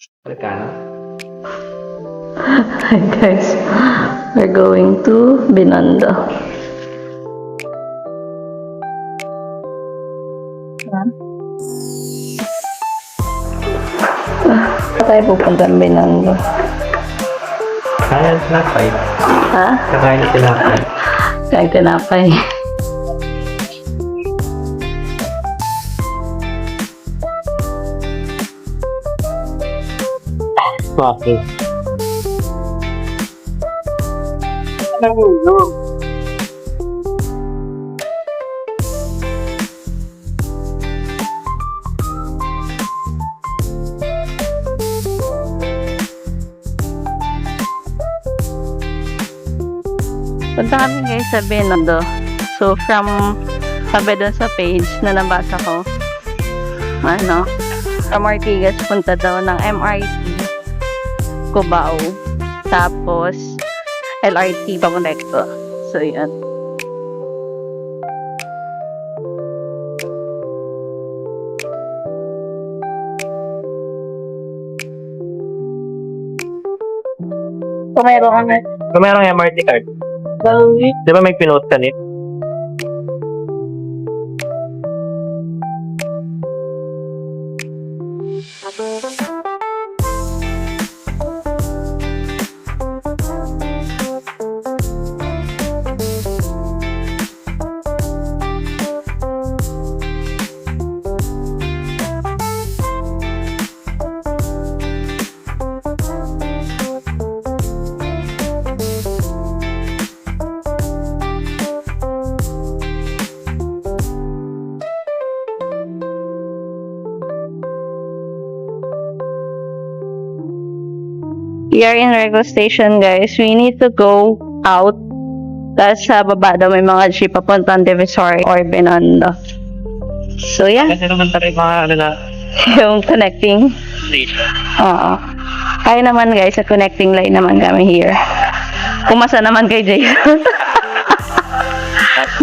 Americano? Hi guys, we're going to Binondo. Saan tayo pupunta ng Binondo? Kaya tinapay. Ha? Kakain na tinapay. Kaya tinapay. Bakit? Punta kami guys sa Binondo. So from sabi doon sa page na nabasa ko, ano, from Ortigas punta daw ng MRT Cubao, tapos LRT papunta ito. So yun. Kung meron kami. Kung merong MRT card, di ba may pinote ka nito? We are in Rego Station guys. We need to go out. Tapos sa baba daw may mga jeep papuntang Divisoria or Binondo. So yeah, Kasi naman tayo mga ano na yung connecting. Oo. Kaya naman guys, sa connecting line naman kami here. Pumasa naman kay Jay.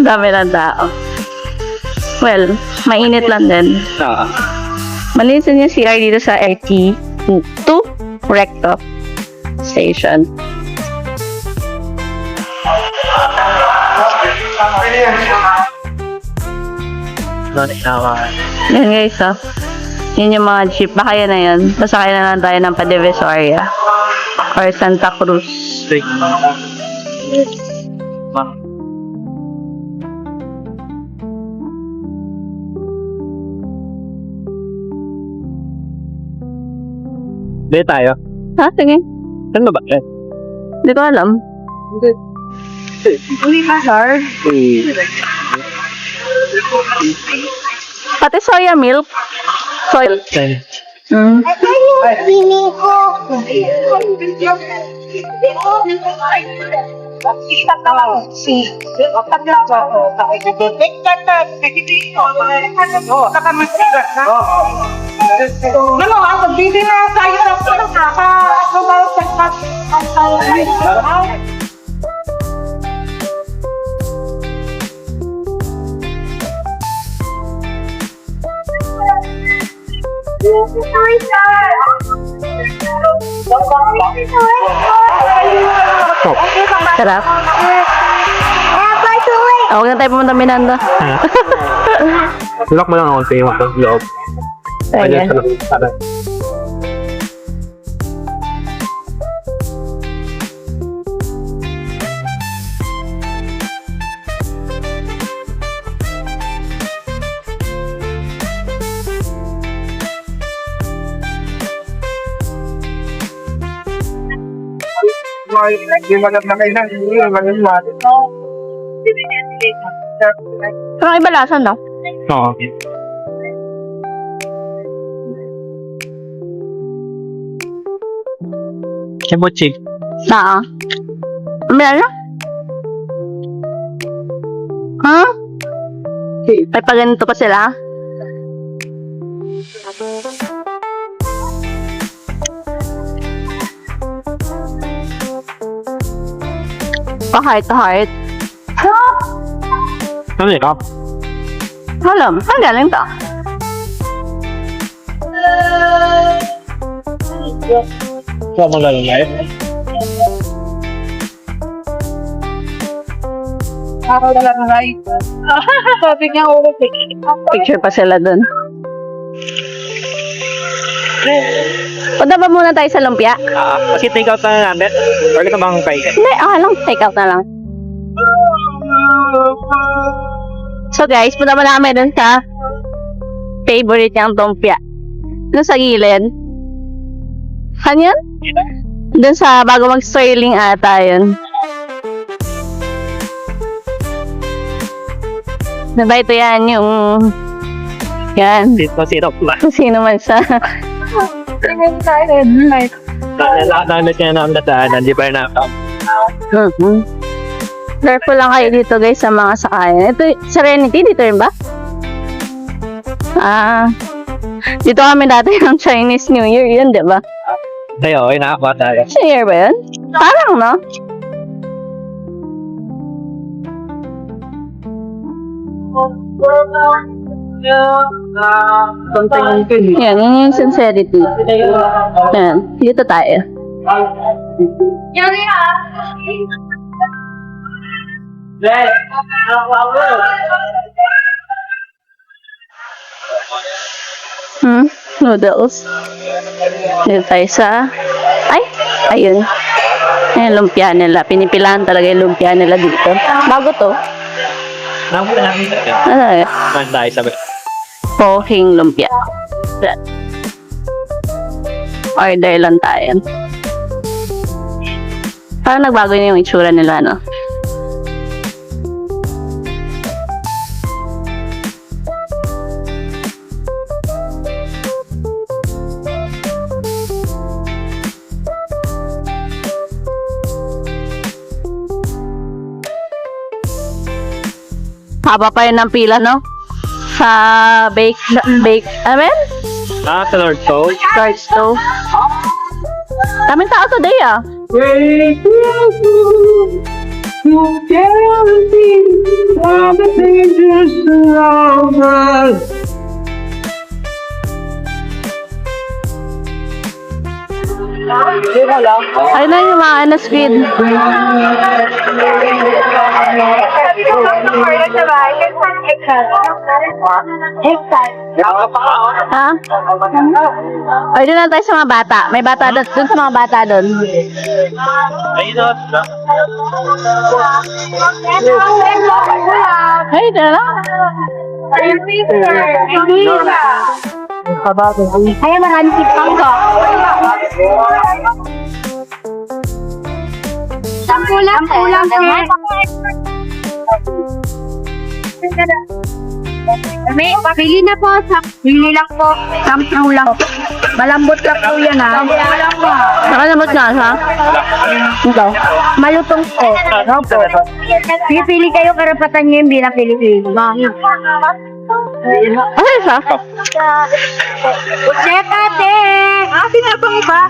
Dami ng tao. Well, mainit lang din. Malinis din yung CR dito sa RT 2 Recto Station. Yan guys, oh. Yun yung mga jeep. Baka yan na yun. Pasakay na lang tayo ng pa-Divisoria or Santa Cruz. Hindi tayo. Ha? Sige. Ano ba? Hindi ko alam. Hindi pa, sir. Pati soya milk. Soya. Mm. Feeling ko. Ano, ang pagbili na tayo ng Sarap. Huwag na tayo pumunta Miranda. Lock mo lang ako sa yung loob. Ayan. Yung maganda kayo na, yung maganda. Parang iba lasa, no? Oo. Kimchi. Naa. Meron na? Ha? May paganito pa sila? Pa-heart. Ano yun? Alam, saan galing to? Ito mo lang yun. Ako na lang ay. Sabi niya ulit eh. Picture pa sila dun. Punta ba muna tayo sa lumpia? Kasi take out na natin. Or ka bang kay? Hindi, lang. Take out na lang. So guys, punta mo namin dun sa favorite niyang lumpia. Dun sa gilid. Saan yun? Dun sa bago mag-Sterling ata yun. Diba ito yan, yung... Yan. Dito sirap ba? Kung sino man siya. Nalit niya na ang dadaanan, di ba na? Careful lang kayo dito guys sa mga sakayan. Ito, Serenity, dito rin ba? Dito kami dati ng Chinese New Year, yun, di ba? Tayo, ay nakakuha tayo. New Year ba yun? Parang, no? Yan, yun yung sincerity. Yan, dito tayo. Noodles. Dito tayo sa... Ay! Ayun. Ayan, lumpia nila. Pinipilahan talaga yung lumpia nila dito. Bago to. Nakuha namin tayo. Ano? Man tayo sabi. Pohing lumpia. Order lang tayo. Parang nagbago na yung itsura nila, no? Haba pa yun ng pila, no? Sa bake, amen? Sa Lord Soul. Lord Stove. Daming tao today, ah. Ayun na yung mga squid. Ha? Ay, doon na tayo sa mga bata. May bata doon. Doon sa mga bata doon. Ayun na. Ay, doon na lang. Ay, marami si Pangko. Sampulang, May, pili na po. Pili lang po. Sampu lang. Malambot lang po yan, ha? Nakalabot nga siya. Ito. Malutong po. Pili kayo, karapatan nyo yung bilang Pilipino. Ano siya? Sekate! Pinapang iba.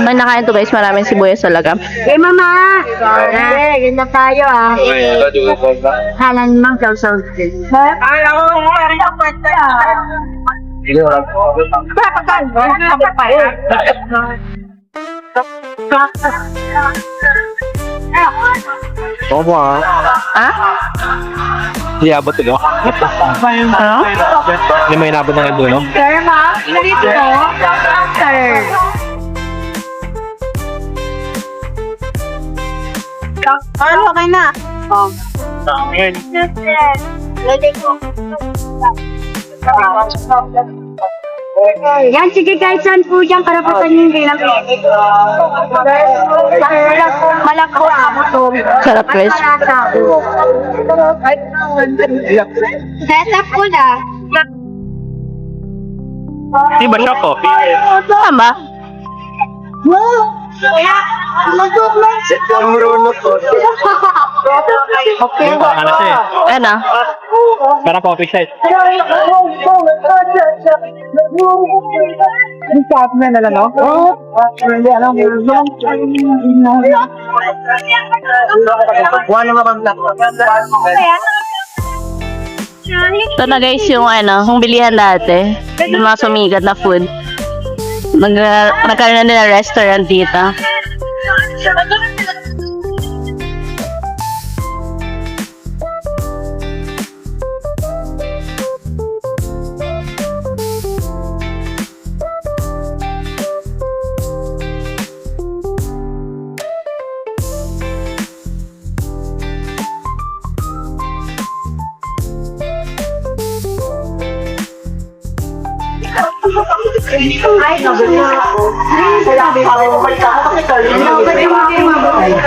Ay, nakain to guys. Maraming sibuyas talaga. Eh, mama! Yun na tayo, ah. Halan mang sausaw. Ay, ako nga rin ang kwenta. Oo mo Ha? Hindi abot ito. Ano? Hindi mo inabot ng ito, no? Sir, ma? Dito po. Sir. Ano, okay na. Ngayon. Yan, sige guys, saan po dyan karapatan yung bilang malakbo ako to. Sarap guys. Setup ko na. Di ba siya coffee? Tama. Yung ano siya eh. Ano? Parang coffee siya eh. Yung partner na lang, no? Hindi, alam mo. Wala naman lang. Ito na guys yung ano, yung bilihan dati. Yung mga sumigat na food. Nagkaroon na nila restaurant dito.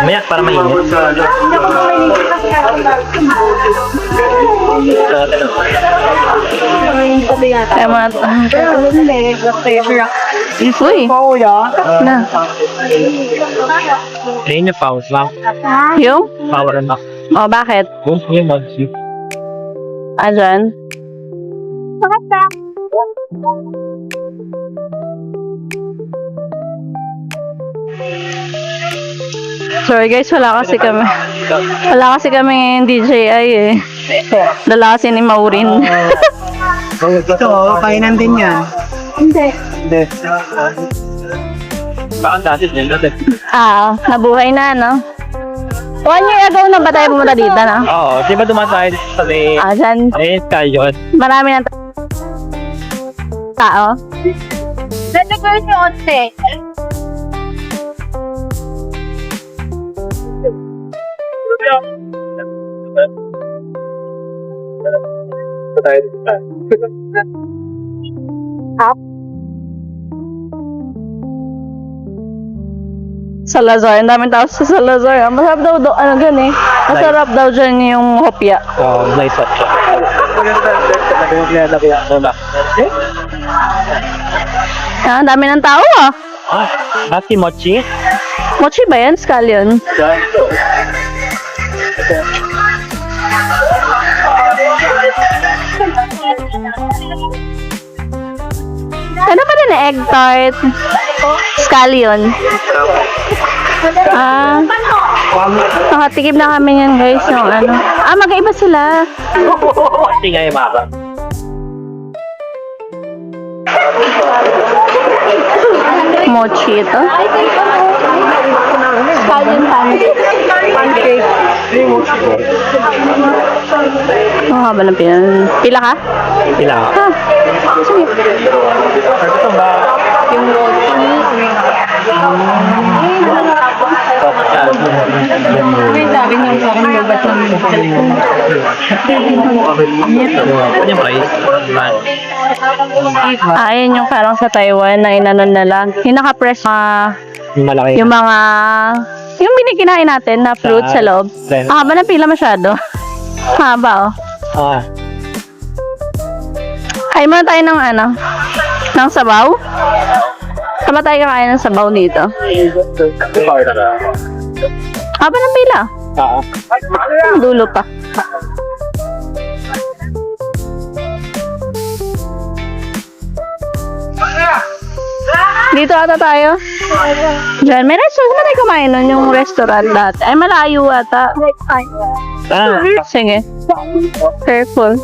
Mayak para mainit. Kaya mga... Uy! Na. Ayun yung pause lang. Yung? Power and back. Oh, bakit? Yung mag-sip. Ajan? Sorry guys, wala kasi kami ngayon DJI eh. Dala kasi ni Maurin. Ito, kainan din yan. Baka dati din dati. Nabuhay na, no? 1 year ago na ba tayo pumunta dito, no? Oo, di ba dumatay sa may... Dyan, Kayon. marami ng tao. Dito ko yung onte. Salazar, ang daming tao sa Salazar. Masarap daw, masarap daw dyan yung hopya. Nice up siya. Ang dami ng tao ah. Hati mochi. Mochi ba yan? Scallion? Ano pa din egg tart? Scallion. Nakatikim na kami yan guys. Yung ano. Magkaiba sila. Hindi nga yung mabang. Mochi ito. Scallion pancake. Ang haba ng pila. Pila ka? Pila. Sige. Ito ba? Yung roti. May sabi niyo sa akin yung ba't namin Yung price? Ayun yung parang sa Taiwan na inanon na lang. Yung naka-press Malaki. yung mga yung binikinain natin na fruit sa loob. Haba ng pila masyado. Haba oh. Kain muna tayo ng ng sabaw. Haba tayo kakain ng sabaw dito. Haba ng pila. Dulo pa. Dito ata tayo. Diyan, may restaurant na tayo kumain nun, yung restaurant dati. Ay, malayo ata. Sige. Careful.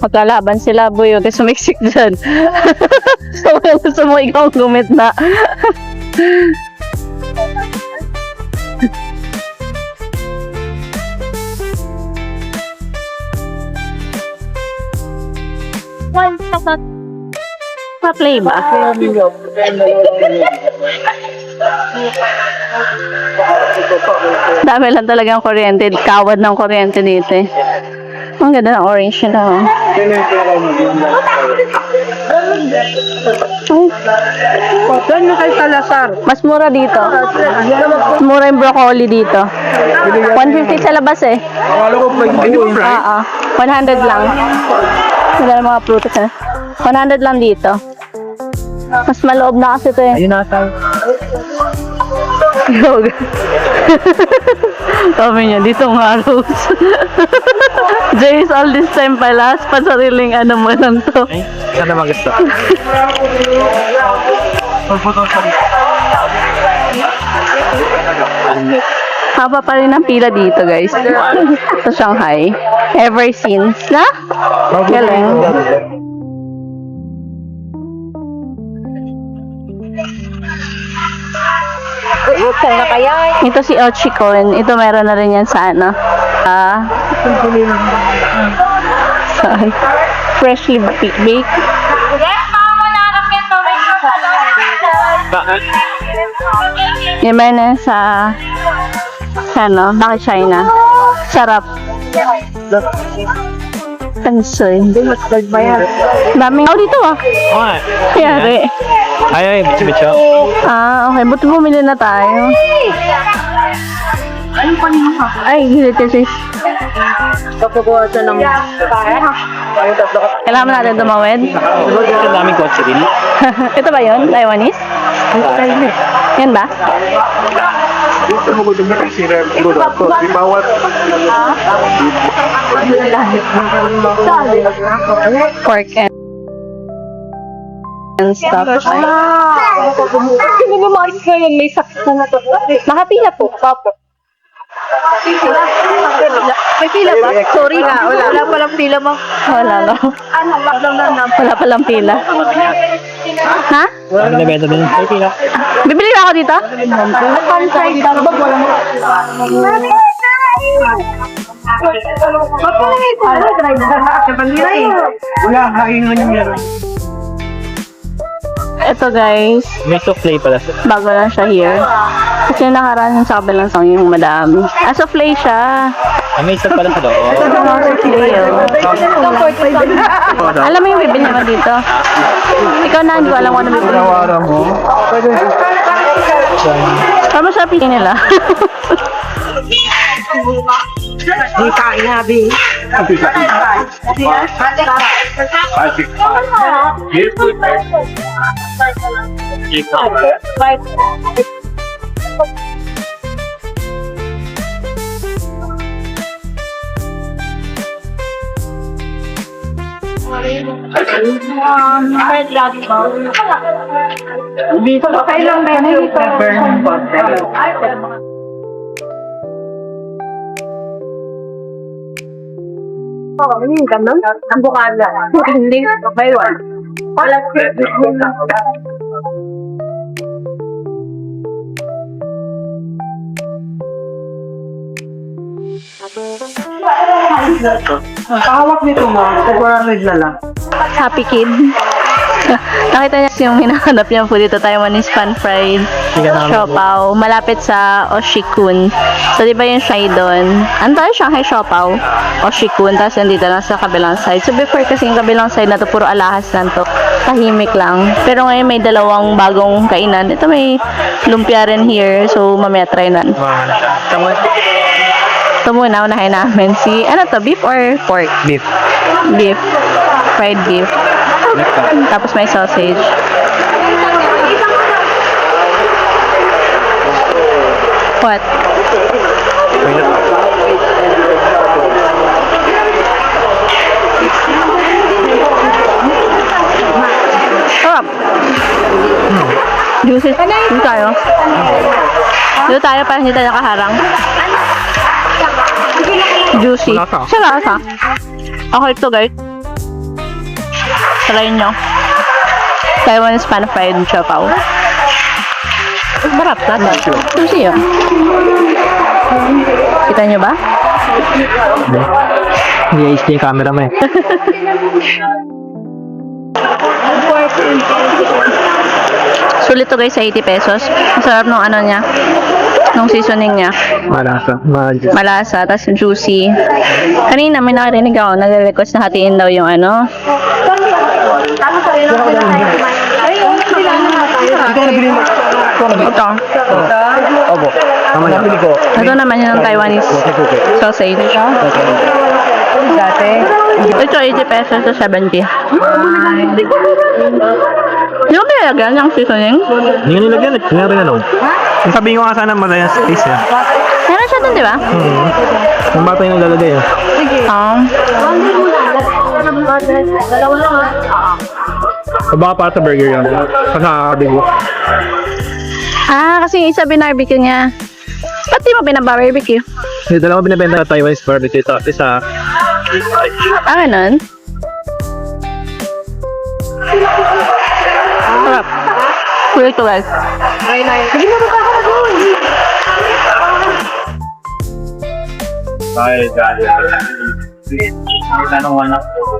Magkalaban sila, boy. Huwag ka sumiksik dyan. So, gusto mo ikaw gumit na. Pa-play ba? Dami lang talagang kuryente. Kawad ng kuryente dito eh. Ang ganda ng orange na. Oh. Saan na kay Salazar? Mas mura dito. Mas mura yung broccoli dito. 150 sa labas eh. Akala ko yung price. 100 lang. Wala na mga prutas eh. 100 lang dito. Mas maloob na kasi ito eh. Ayun nasa. Yoga. Sabi niya, dito nga Rose. Jace, all this time pala, pasariling ano mo lang to. Ay, sana mag-gusto. Haba pa rin ang pila dito guys. Sa Shanghai. Ever since na? Galing. Saan na kaya? Ito si Ochikon. Ito meron na rin yan sa ano. Saan? Freshly baked. Yung meron na sa ano, Baki China. Sarap. Tansoy. Daming dito ah. Okay. Kayari. Ay, bitch. Okay. Buti bumili na tayo. Ay, gilit kasi. Papakuha siya ng Kailangan mo natin tumawid. Ang daming kotse rin. Ito ba yun? Taiwanese? Yan ba? Pork and stuff. Hindi mo maayos ko yun, may sakit na to. Nakapila po, papo. May pila ba? Sorry na, wala palang pila mo. Wala lang. Wala palang pila. Ha? Ang nabenta din. Ay, pila. Bibili na ako dito? Wala, kainan niya. Ito guys, May souffle pala. bago lang siya here. Kasi nakaraan sa kabilang song yung madami. Souffle siya. May isa pala sa loob. Alam mo yung bibili mo dito? Ikaw na, hindi ko alam kung ano bibili mo. Tawaran mo. Paano siya pili nila? Di kain na, Bi. Dito pa kailang menu pa. Ganun? Ang bukala. Hindi. Okay, one. Hawak nito mo. 400 na lang. Happy Kid. Nakita niya yung hinahanap niya po dito, Taiwanese pan-fried siopaw. Malapit sa Oshikun. So, di ba yung Shanghai doon? Ano tayo? Shanghai siopaw. Oshikun. Tapos nandito lang sa kabilang side. So, before kasi yung kabilang side na to, puro alahas lang to. Tahimik lang. Pero ngayon may dalawang bagong kainan. Ito may lumpia rin here. So, mamaya try na. Ito muna, unahin namin si, ano to, beef or pork? Beef. Beef. Fried beef. Tapos may sausage. What? Sarap. Juicy. Dito tayo. Dito tayo para hindi tayo nakaharang. Juicy. Siya lasa. Okay to guys. Try nyo. Taiwanese pan-fried siopaw. Sarap. Juicy yun. Kita nyo ba? Hindi ayos yung camera mo eh. Sulit to guys sa 80 pesos. Ang sarap nung ano niya. Nung seasoning niya. Malasa. Malasa, tas juicy. Kanina may nakarinig ako, nag-request na hatiin daw yung ano. Ito. Opo. Nabili ko. Ito naman yung Taiwanese sausage. Ito 80 pesos to 70. Di ba nilagyan yung seasoning? Hindi nga nilagyan eh. Hindi nga rin sabihin ko nga sana malayan space eh. Meron siya dun, di ba? Yung bata yung naglalagay eh. Baka para sa burger yun. Kasakabi ko. Kasi isa binarbecue niya. Ba't di mo binabarbecue? Yung dalawa binibenta sa Taiwanese barbecue. Ito isa. Ganun? Sarap. Kulit ko guys. Sige na, baba ka na doon. Dahil tanong anak ko.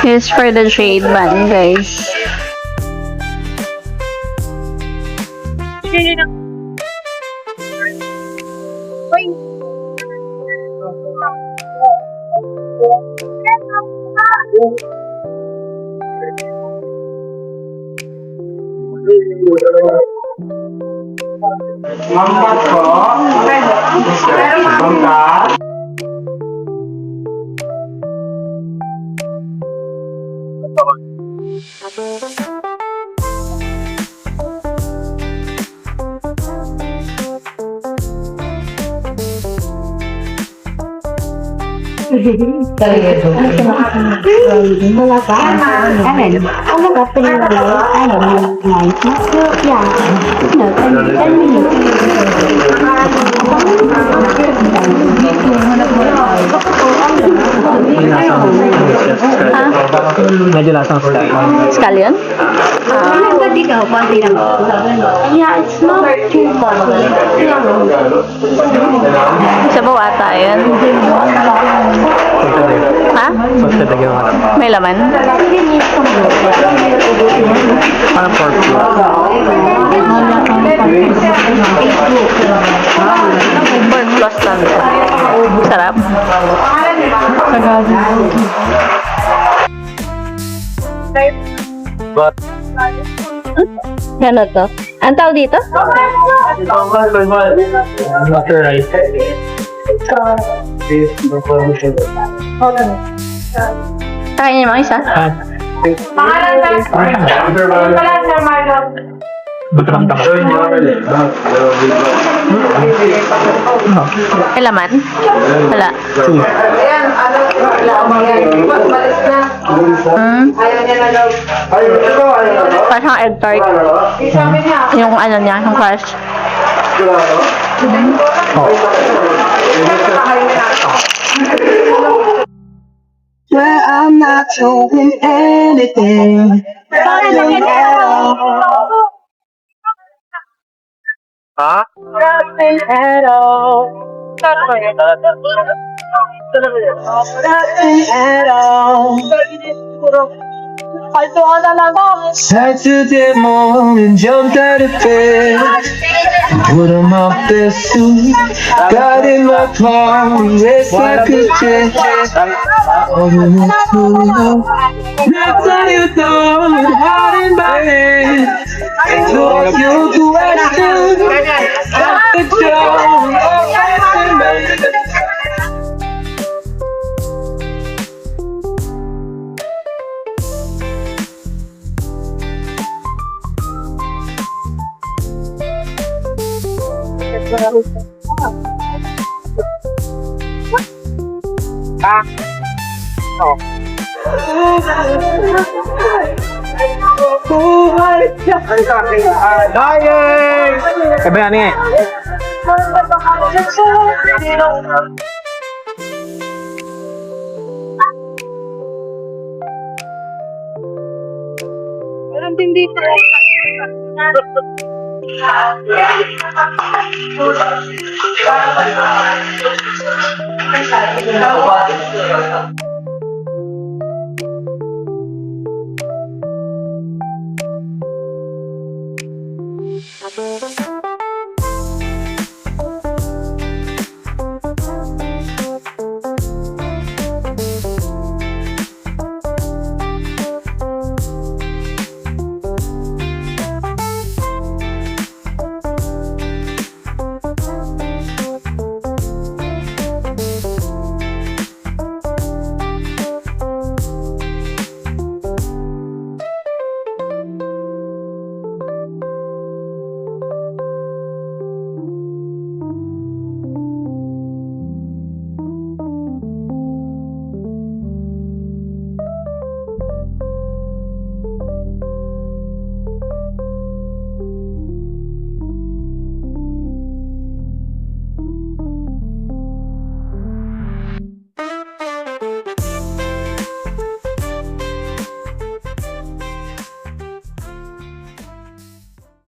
Here's for the shade band, guys. Mangkat po. Mangkat. Wala ka? Ano? Ano ka pinili? Ano? Nice. Yeah. No, 10 minutes. Medyo lasang style. Scallion? Yeah, it's not too much. Sabaw ata yan. Ha? Pagkatagyan mo. May laman? Parang pork. Pork plus lang. Sarap. But, Ano to? Ang tawag dito? butter rice. Kain niyo mga isa? May laman? Wala. Parang siyang egg tart. Yung ano niya, yung crush. Where I'm not doing anything. Nothing at all. Ha? Nothing at all. Nothing at all. Saturday morning, jumped out of bed, put on my best suit, got in my car, raced like a jet. Next time you throw it hard in my head, told you to question, stop the joke. Dying! Sabi ani eh. Parang hindi pa.